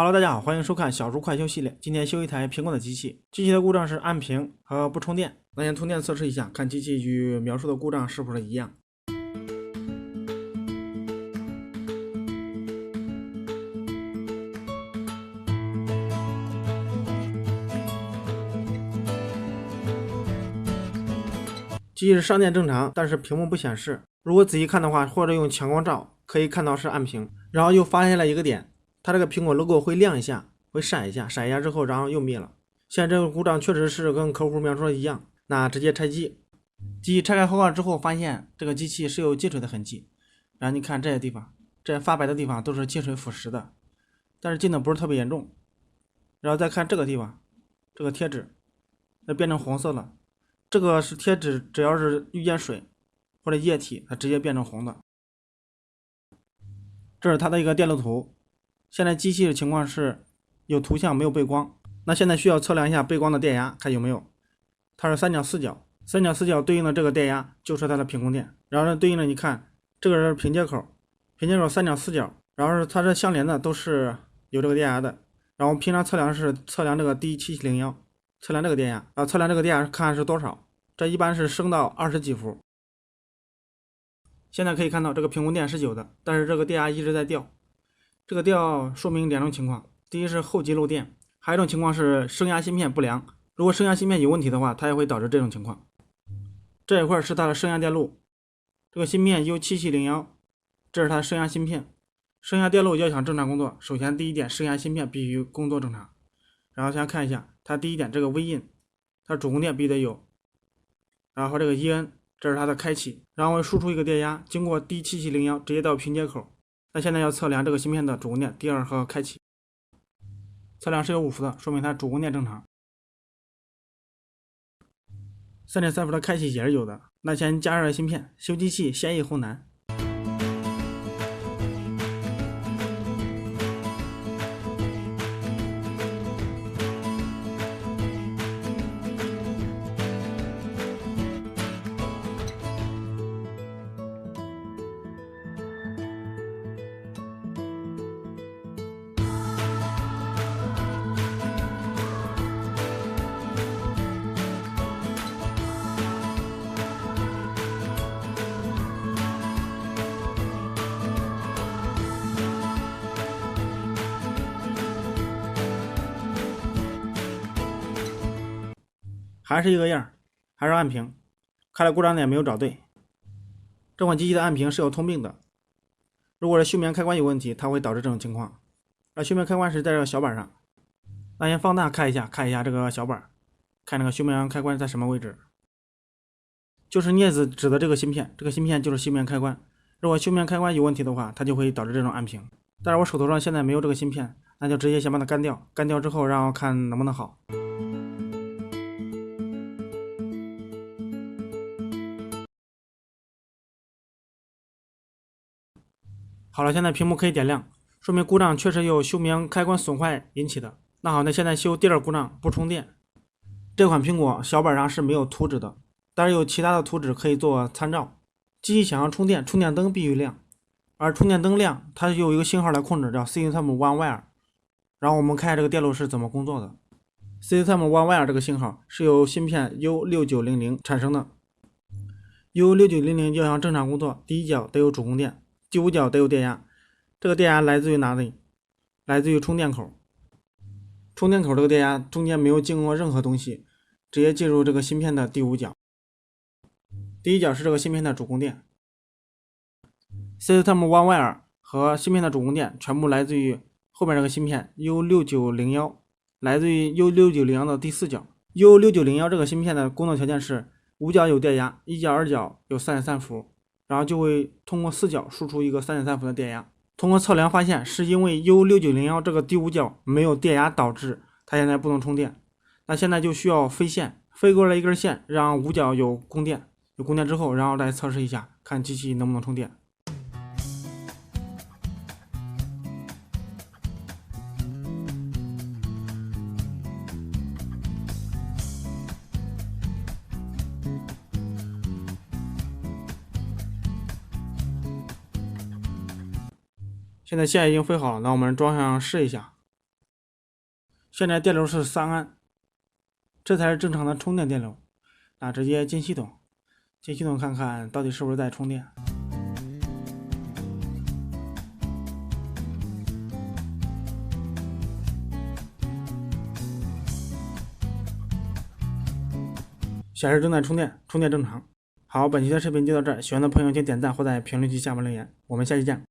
Hello， 大家好，欢迎收看小猪快修系列。今天修一台苹果的机器，机器的故障是按屏和不充电。那先充电测试一下，看机器与描述的故障是不是一样。机器是上电正常，但是屏幕不显示。如果仔细看的话，或者用强光照，可以看到是按屏。然后又发现了一个点，它这个苹果 logo 会亮一下，会闪一下，闪一下之后，然后又灭了。现在这个故障确实是跟客户描述的一样，那直接拆机。机器拆开后之后，发现这个机器是有进水的痕迹。然后你看这些地方，这些发白的地方都是进水腐蚀的，但是进的不是特别严重。然后再看这个地方，这个贴纸，那变成红色了。这个是贴纸，只要是遇见水或者液体，它直接变成红的。这是它的一个电路图。现在机器的情况是有图像没有背光，那现在需要测量一下背光的电压，看有没有。它是三角四角，三角四角对应的这个电压就是它的品控电。然后呢，对应的你看这个是平接口，平接口三角四角，然后是它这相连的都是有这个电压的。然后平常测量是测量这个 D7701，测量这个电压，然后测量这个电压看是多少，这一般是升到20几伏。现在可以看到这个品控电是有的，但是这个电压一直在掉。这个掉说明两种情况，第一是后级漏电，还有一种情况是升压芯片不良。如果升压芯片有问题的话，它也会导致这种情况。这一块是它的升压电路，这个芯片 U7701，这是它的升压芯片。升压电路要想正常工作，首先第一点，升压芯片必须工作正常。然后先看一下它第一点，这个微印，它主供电必须得有。然后这个 EN， 这是它的开启，然后输出一个电压，经过 D7701 直接到平接口。那现在要测量这个芯片的主供电第二和开启，测量是有5伏的，说明它主供电正常。3.3伏的开启也是有的。那先加热芯片，修机器先易后难。还是一个样，还是按屏，看来故障点没有找对。这款机器的按屏是有通病的，如果是休眠开关有问题，它会导致这种情况。而休眠开关是在这个小板上，那先放大看一下这个小板，看那个休眠开关在什么位置，就是镊子指的这个芯片，这个芯片就是休眠开关。如果休眠开关有问题的话，它就会导致这种按屏。但是我手头上现在没有这个芯片，那就直接先把它干掉，干掉之后让我看能不能好。好了，现在屏幕可以点亮，说明故障确实由休眠开关损坏引起的。那好，那现在修第二故障，不充电。这款苹果小板上是没有图纸的，但是有其他的图纸可以做参照。机器想要充电，充电灯必须亮，而充电灯亮，它有一个信号来控制，叫 System One Wire。然后我们看一下这个电路是怎么工作的。System One Wire 这个信号是由芯片 U6900 产生的。U6900 要想正常工作，第一角得有主供电，第5角得有电压。这个电压来自于哪里？来自于充电口。充电口这个电压中间没有经过任何东西，直接进入这个芯片的第5角。第一角是这个芯片的主供电。System One Wire 和芯片的主供电全部来自于后面这个芯片 U6901， 来自于 U6901 的第4角。U6901 这个芯片的工作条件是5角有电压，1角2角有 3.3 伏，然后就会通过4角输出一个 3.3 伏的电压。通过测量发现，是因为 U6901 这个第5角没有电压导致它现在不能充电。那现在就需要飞线，飞过来一根线，让5角有供电，有供电之后，然后再测试一下，看机器能不能充电。现在线已经飞好了，那我们装上试一下。现在电流是3安，这才是正常的充电电流。那直接进系统，进系统看看到底是不是在充电。显示正在充电，充电正常。好，本期的视频就到这儿，喜欢的朋友请点赞或在评论区下方留言，我们下期见。